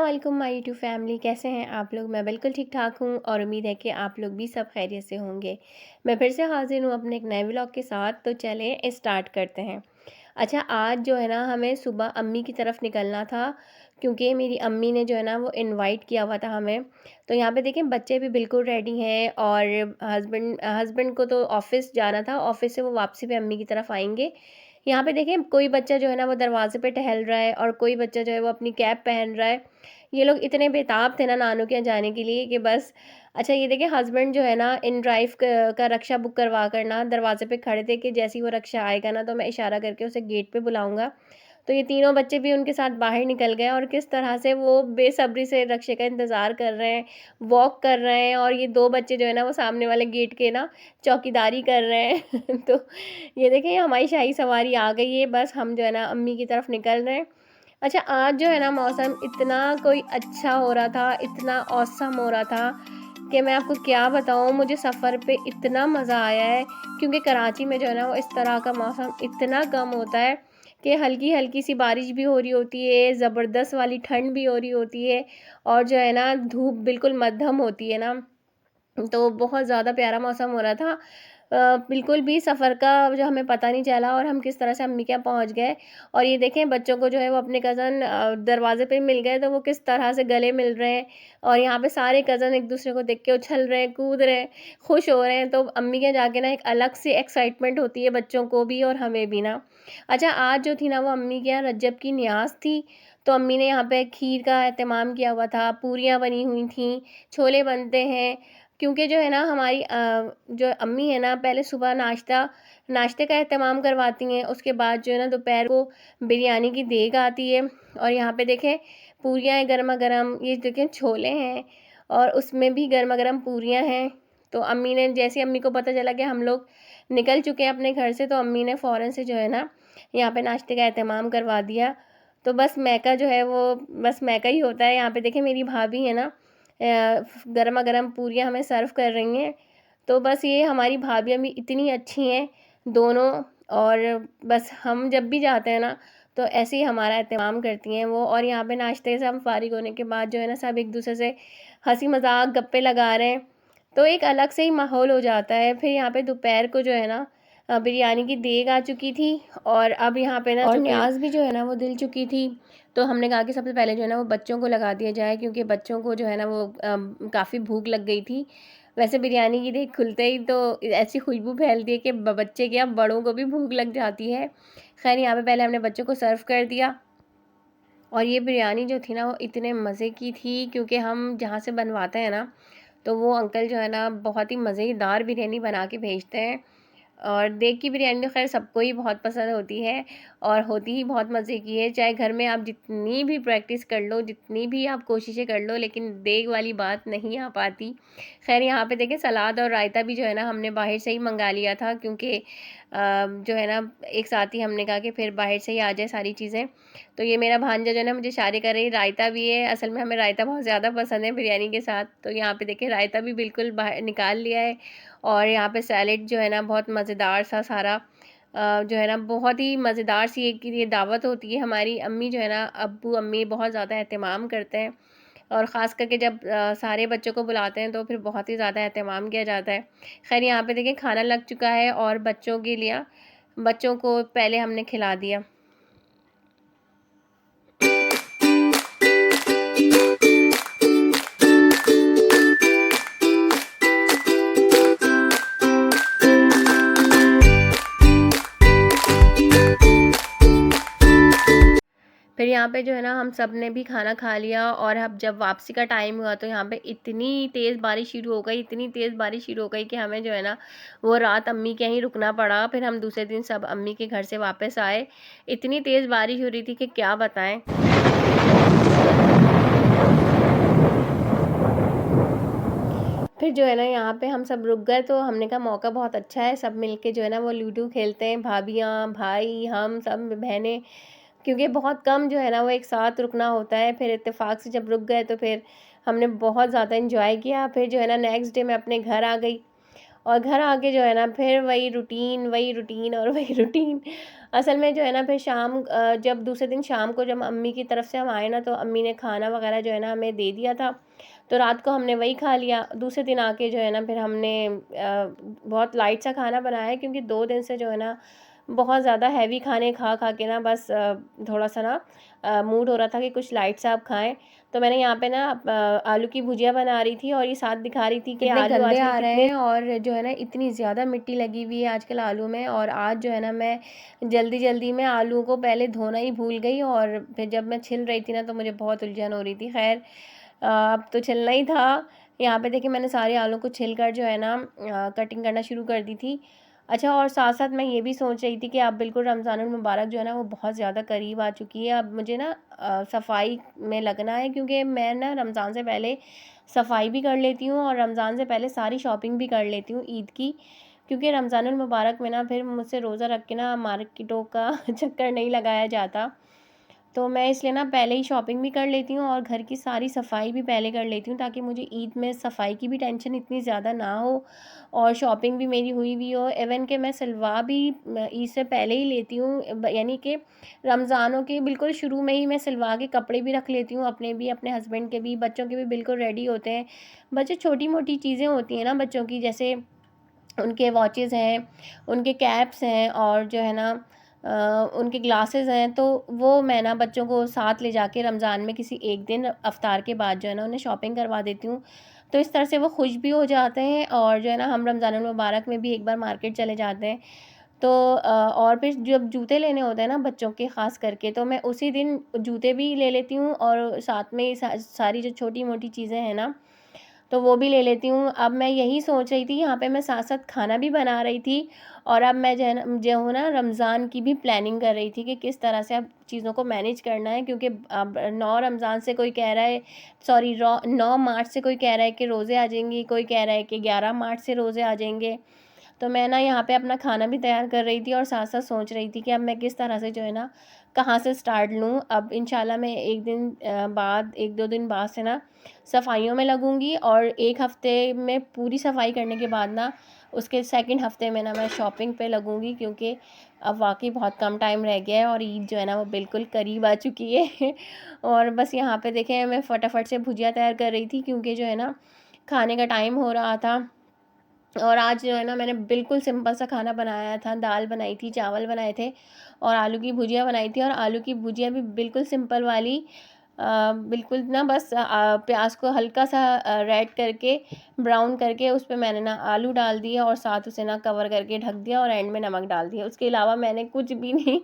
अस्सलाम my YouTube family, कैसे हैं आप लोग। मैं बिल्कुल ठीक ठाक हूँ और उम्मीद है कि आप लोग भी सब खैरियत से होंगे। मैं फिर से हाजिर हूँ अपने एक नए व्लॉग के साथ। तो चलें स्टार्ट करते हैं। अच्छा, आज जो है ना हमें सुबह अम्मी की तरफ निकलना था, क्योंकि मेरी अम्मी ने जो है ना वो इनवाइट किया हुआ था हमें। तो यहाँ पे देखें, बच्चे भी बिल्कुल रेडी हैं और हस्बैंड हस्बैंड को तो ऑफिस जाना था, ऑफिस से वो वापसी पे अम्मी की तरफ आएंगे। यहाँ पे देखें, कोई बच्चा जो है ना वो दरवाजे पे टहल रहा है और कोई बच्चा जो है वो अपनी कैप पहन रहा है। ये लोग इतने बेताब थे ना नानू के यहाँ जाने के लिए कि बस। अच्छा, ये देखिए, हस्बैंड जो है ना इन ड्राइव का रक्षा बुक करवा कर ना दरवाजे पे खड़े थे कि जैसे ही वो रक्षा आएगा ना तो मैं इशारा करके उसे गेट पे बुलाऊंगा। तो ये तीनों बच्चे भी उनके साथ बाहर निकल गए और किस तरह से वो बेसब्री से रक्षे का इंतज़ार कर रहे हैं, वॉक कर रहे हैं। और ये दो बच्चे जो है ना वो सामने वाले गेट के ना चौकीदारी कर रहे हैं। तो ये देखिए, हमारी शाही सवारी आ गई है, बस हम जो है ना अम्मी की तरफ निकल रहे हैं। अच्छा, आज जो है ना मौसम इतना कोई अच्छा हो रहा था, इतना औसम हो रहा था कि मैं आपको क्या बताऊँ। मुझे सफ़र पे इतना मज़ा आया है, क्योंकि कराची में जो है ना वो इस तरह का मौसम इतना कम होता है कि हल्की हल्की सी बारिश भी हो रही होती है, ज़बरदस्त वाली ठंड भी हो रही होती है, और जो है ना धूप बिल्कुल मध्यम होती है ना। तो बहुत ज़्यादा प्यारा मौसम हो रहा था। बिल्कुल भी सफ़र का जो हमें पता नहीं चला और हम किस तरह से अम्मी के यहाँ पहुँच गए। और ये देखें, बच्चों को जो है वो अपने कज़न दरवाज़े पे मिल गए, तो वो किस तरह से गले मिल रहे हैं। और यहाँ पे सारे कज़न एक दूसरे को देख के उछल रहे हैं, कूद रहे हैं, खुश हो रहे हैं। तो अम्मी के यहाँ जाके ना एक अलग सी एक्साइटमेंट होती है, बच्चों को भी और हमें भी ना। अच्छा, आज जो थी ना वो अम्मी के यहाँ रजब की न्याज़ थी। तो अम्मी ने यहाँ पे खीर का एहतमाम किया हुआ था, पूरियाँ बनी हुई थी, छोले बनते हैं। क्योंकि जो है ना हमारी जो अम्मी है ना, पहले सुबह नाश्ते का एहतमाम करवाती हैं, उसके बाद जो है ना दोपहर को बिरयानी की देग आती है। और यहाँ पे देखें, पूरियाँ हैं गरमा गरम, ये देखें छोले हैं और उसमें भी गरमा गरम पूरियाँ हैं। तो अम्मी ने, जैसे अम्मी को पता चला कि हम लोग निकल चुके हैं अपने घर से, तो अम्मी ने फ़ौरन से जो है ना यहाँ पे नाश्ते का एहतमाम करवा दिया। तो बस मैका जो है वो बस मैका ही होता है। यहाँ पे देखें, मेरी भाभी है ना गरमा गरम पूरियाँ हमें सर्व कर रही हैं। तो बस ये हमारी भाभियाँ भी इतनी अच्छी हैं दोनों। और बस हम जब भी जाते हैं ना तो ऐसे ही हमारा एहतमाम करती हैं वो। और यहाँ पे नाश्ते से हम फारिग होने के बाद जो है ना सब एक दूसरे से हंसी मजाक गप्पे लगा रहे हैं, तो एक अलग से ही माहौल हो जाता है। फिर यहाँ पे दोपहर को जो है ना बिरयानी की देग आ चुकी थी और अब यहाँ पे ना और न्याज भी जो है ना वो दिल चुकी थी। तो हमने कहा कि सबसे पहले जो है ना वो बच्चों को लगा दिया जाए, क्योंकि बच्चों को जो है ना वो काफ़ी भूख लग गई थी। वैसे बिरयानी की देख खुलते ही तो ऐसी खुशबू फैलती है कि बच्चे क्या बड़ों को भी भूख लग जाती है। खैर, यहाँ पे पहले हमने बच्चों को सर्व कर दिया। और ये बिरयानी जो थी ना वो इतने मज़े की थी, क्योंकि हम जहाँ से बनवाते हैं ना तो वो अंकल जो है ना बहुत ही मज़ेदार बिरयानी बना के भेजते हैं। और देग की बिरयानी तो खैर सबको ही बहुत पसंद होती है और होती ही बहुत मज़े की है। चाहे घर में आप जितनी भी प्रैक्टिस कर लो, जितनी भी आप कोशिशें कर लो, लेकिन देग वाली बात नहीं आ पाती। खैर, यहाँ पे देखें, सलाद और रायता भी जो है ना हमने बाहर से ही मंगा लिया था, क्योंकि जो है ना एक साथ ही हमने कहा कि फिर बाहर से ही आ जाए सारी चीज़ें। तो ये मेरा भांजा जो है ना मुझे इशारे कर रही, रायता भी है। असल में हमें रायता बहुत ज़्यादा पसंद है बिरयानी के साथ। तो यहाँ पे देखिए, रायता भी बिल्कुल बाहर निकाल लिया है। और यहाँ पे सैलेड जो है ना बहुत मज़ेदार सा सारा जो है ना बहुत ही मज़ेदार सी एक ये दावत होती है। हमारी अम्मी जो है ना, अब्बू अम्मी बहुत ज़्यादा एहतमाम करते हैं। और ख़ास करके जब सारे बच्चों को बुलाते हैं तो फिर बहुत ही ज़्यादा एहतमाम किया जाता है। खैर, यहाँ पे देखिए खाना लग चुका है और बच्चों को पहले हमने खिला दिया। फिर यहाँ पे जो है ना हम सब ने भी खाना खा लिया और अब जब वापसी का टाइम हुआ तो यहाँ पे इतनी तेज़ बारिश शुरू हो गई, इतनी तेज़ बारिश शुरू हो गई कि हमें जो है ना वो रात अम्मी के यहीं रुकना पड़ा। फिर हम दूसरे दिन सब अम्मी के घर से वापस आए। इतनी तेज़ बारिश हो रही थी कि क्या बताएं। फिर जो है ना यहाँ पे हम सब रुक गए, तो हमने कहा मौका बहुत अच्छा है, सब मिलके जो है ना वो लूडो खेलते हैं, भाभियाँ भाई हम सब बहनें। क्योंकि बहुत कम जो है ना वो एक साथ रुकना होता है। फिर इत्तेफाक से जब रुक गए तो फिर हमने बहुत ज़्यादा इंजॉय किया। फिर जो है ना नेक्स्ट डे मैं अपने घर आ गई और घर आके जो है ना फिर वही रूटीन और वही रूटीन। असल में जो है ना फिर जब दूसरे दिन शाम को जब अम्मी की तरफ से हम आए ना, तो अम्मी ने खाना वगैरह जो है ना हमें दे दिया था। तो रात को हमने वही खा लिया। दूसरे दिन आके जो है ना फिर हमने बहुत लाइट सा खाना बनाया है, क्योंकि 2 दिन से जो है ना बहुत ज़्यादा हैवी खाने खा खा के ना बस थोड़ा-सा ना मूड हो रहा था कि कुछ लाइट सा अब खाएँ। तो मैंने यहाँ पे ना आलू की भुजिया बना रही थी, और ये साथ दिखा रही थी कि इतने आलू गंदे आजकल आ रहे कितने हैं और जो है ना इतनी ज़्यादा मिट्टी लगी हुई है आजकल आलू में। और आज जो है ना मैं जल्दी-जल्दी में आलू को पहले धोना ही भूल गई, और फिर जब मैं छिल रही थी ना तो मुझे बहुत उलझन हो रही थी। ख़ैर अब तो छिलना ही था। यहाँ पे देखिए मैंने सारे आलू को छिलकर जो है ना कटिंग करना शुरू कर दी थी। अच्छा, और साथ-साथ मैं ये भी सोच रही थी कि अब बिल्कुल रमज़ानुल मुबारक जो है ना वो बहुत ज़्यादा करीब आ चुकी है। अब मुझे ना सफाई में लगना है, क्योंकि मैं ना रमज़ान से पहले सफाई भी कर लेती हूँ और रमज़ान से पहले सारी शॉपिंग भी कर लेती हूँ ईद की। क्योंकि रमज़ानुल मुबारक में ना फिर मुझसे रोज़ा रख के ना मार्केटों का चक्कर नहीं लगाया जाता। तो मैं इसलिए ना पहले ही शॉपिंग भी कर लेती हूँ और घर की सारी सफाई भी पहले कर लेती हूँ, ताकि मुझे ईद में सफाई की भी टेंशन इतनी ज़्यादा ना हो और शॉपिंग भी मेरी हुई हुई हो। इवन कि मैं सिलवा भी ईद से पहले ही लेती हूँ, यानी कि रमज़ानों के बिल्कुल शुरू में ही मैं सिलवा के कपड़े भी रख लेती हूँ, अपने भी, अपने हस्बैंड के भी, बच्चों के भी बिल्कुल रेडी होते हैं। बच्चे छोटी मोटी चीज़ें होती हैं ना बच्चों की, जैसे उनके वॉचेज़ हैं, उनके कैप्स हैं, और जो है ना उनके ग्लासेस हैं, तो वो मैं ना बच्चों को साथ ले जाके रमज़ान में किसी एक दिन इफ्तार के बाद जो है ना उन्हें शॉपिंग करवा देती हूँ। तो इस तरह से वो खुश भी हो जाते हैं, और जो है ना हम रमज़ानुल मुबारक में भी एक बार मार्केट चले जाते हैं। तो और फिर जब जूते लेने होते हैं ना बच्चों के ख़ास करके, तो मैं उसी दिन जूते भी ले लेती हूँ, और साथ में सारी जो छोटी-मोटी चीज़ें हैं ना, तो वो भी ले लेती हूँ। अब मैं यही सोच रही थी, यहाँ पे मैं साथ-साथ खाना भी बना रही थी, और अब मैं जो हूँ ना रमज़ान की भी प्लानिंग कर रही थी कि किस तरह से अब चीज़ों को मैनेज करना है, क्योंकि अब 9 रमज़ान से कोई कह रहा है, सॉरी, रौ 9 मार्च से कोई कह रहा है कि रोज़े आ जाएँगी, कोई कह रहा है कि 11 मार्च से रोज़े आ जाएँगे। तो मैं ना यहाँ पे अपना खाना भी तैयार कर रही थी, और साथ-साथ सोच रही थी कि अब मैं किस तरह से जो है ना, कहाँ से स्टार्ट लूँ। अब इंशाल्लाह मैं 1 दिन बाद 1-2 दिन बाद से ना सफाइयों में लगूँगी, और 1 हफ़्ते में पूरी सफाई करने के बाद ना उसके सेकंड हफ़्ते में ना मैं शॉपिंग पे लगूँगी, क्योंकि अब वाक़ई बहुत कम टाइम रह गया है और ईद जो है ना वो बिल्कुल करीब आ चुकी है। और बस यहाँ पे देखें मैं फटाफट से भुजिया तैयार कर रही थी, क्योंकि जो है ना खाने का टाइम हो रहा था। और आज जो है ना मैंने बिल्कुल सिंपल सा खाना बनाया था, दाल बनाई थी, चावल बनाए थे, और आलू की भुजिया बनाई थी, और आलू की भुजिया भी बिल्कुल सिंपल वाली, बिल्कुल ना बस प्याज को हल्का सा रेड करके, ब्राउन करके, उस पे मैंने ना आलू डाल दिए, और साथ उसे ना कवर करके ढक दिया, और एंड में नमक डाल दिया। उसके अलावा मैंने कुछ भी नहीं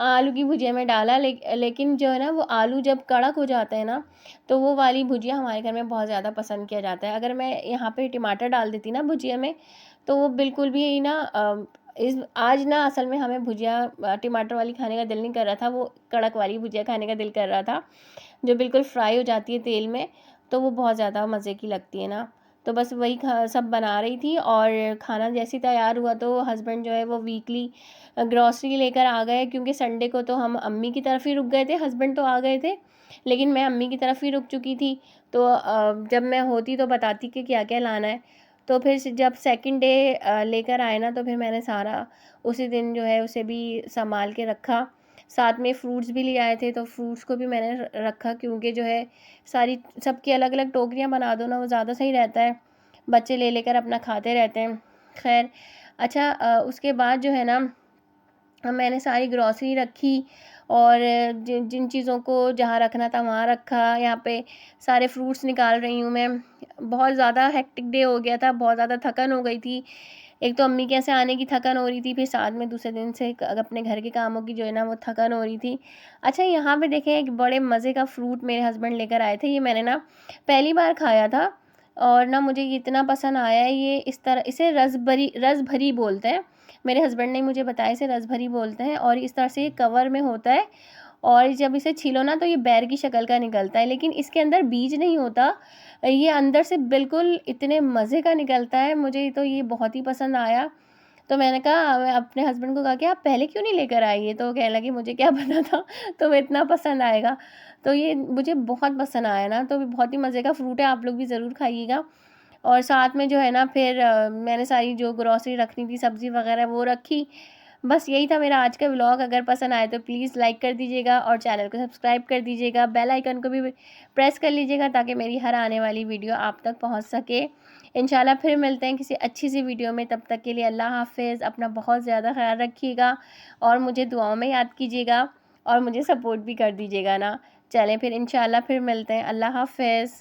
आलू की भुजिया में डाला। लेकिन जो है ना वो आलू जब कड़क हो जाते हैं ना, तो वो वाली भुजिया हमारे घर में बहुत ज़्यादा पसंद किया जाता है। अगर मैं यहाँ पे टमाटर डाल देती ना भुजिया में, तो वो बिल्कुल भी ना इस आज ना असल में हमें भुजिया टमाटर वाली खाने का दिल नहीं कर रहा था, वो कड़क वाली भुजिया खाने का दिल कर रहा था, जो बिल्कुल फ्राई हो जाती है तेल में, तो वो बहुत ज़्यादा मज़े की लगती है ना। तो बस वही सब बना रही थी, और खाना जैसे ही तैयार हुआ तो हस्बैंड जो है वो वीकली ग्रॉसरी लेकर आ गए, क्योंकि संडे को तो हम अम्मी की तरफ ही रुक गए थे, हस्बैंड तो आ गए थे, लेकिन मैं अम्मी की तरफ ही रुक चुकी थी। तो जब मैं होती तो बताती कि क्या-क्या लाना है। तो फिर जब सेकंड डे लेकर आए ना, तो फिर मैंने सारा उसी दिन जो है उसे भी सँभाल के रखा। साथ में फ्रूट्स भी ले आए थे, तो फ्रूट्स को भी मैंने रखा, क्योंकि जो है सारी सबकी अलग-अलग टोकरियाँ बना दो ना, वो ज़्यादा सही रहता है। बच्चे ले लेकर अपना खाते रहते हैं। ख़ैर अच्छा, उसके बाद जो है ना मैंने सारी ग्रॉसरी रखी, और जिन जिन चीज़ों को जहाँ रखना था वहाँ रखा। यहाँ पे सारे फ्रूट्स निकाल रही हूँ मैं। बहुत ज़्यादा हेक्टिक डे हो गया था, बहुत ज़्यादा थकन हो गई थी। एक तो अम्मी के यहाँ से आने की थकन हो रही थी, फिर साथ में दूसरे दिन से अपने घर के कामों की जो है ना वो थकन हो रही थी। अच्छा, यहाँ पे देखें एक बड़े मज़े का फ्रूट मेरे हस्बैंड लेकर आए थे। ये मैंने ना पहली बार खाया था, और ना मुझे ये इतना पसंद आया है। ये इस तरह इसे रसभरी बोलते हैं। मेरे हस्बैंड ने मुझे बताया इसे रसभरी बोलते हैं, और इस तरह से ये कवर में होता है, और जब इसे छीलो ना तो ये बैर की शक्ल का निकलता है, लेकिन इसके अंदर बीज नहीं होता। ये अंदर से बिल्कुल इतने मज़े का निकलता है, मुझे तो ये बहुत ही पसंद आया। तो मैंने कहा, मैं अपने हस्बैंड को कहा कि आप पहले क्यों नहीं लेकर आई ये? तो वो कहने लगे मुझे क्या पता था तुम्हें इतना पसंद आएगा। तो ये मुझे बहुत पसंद आया ना, तो बहुत ही मज़े का फ्रूट है, आप लोग भी ज़रूर खाइएगा। और साथ में जो है ना फिर मैंने सारी जो ग्रॉसरी रखनी थी, सब्ज़ी वग़ैरह वो रखी। बस यही था मेरा आज का व्लॉग। अगर पसंद आए तो प्लीज़ लाइक कर दीजिएगा और चैनल को सब्सक्राइब कर दीजिएगा, बेल आइकन को भी प्रेस कर लीजिएगा ताकि मेरी हर आने वाली वीडियो आप तक पहुंच सके। इंशाल्लाह फिर मिलते हैं किसी अच्छी सी वीडियो में, तब तक के लिए अल्लाह हाफ़िज़। अपना बहुत ज़्यादा ख्याल रखिएगा और मुझे दुआओं में याद कीजिएगा और मुझे सपोर्ट भी कर दीजिएगा ना। चलें फिर इंशाल्लाह फिर मिलते हैं। अल्लाह हाफ़िज़।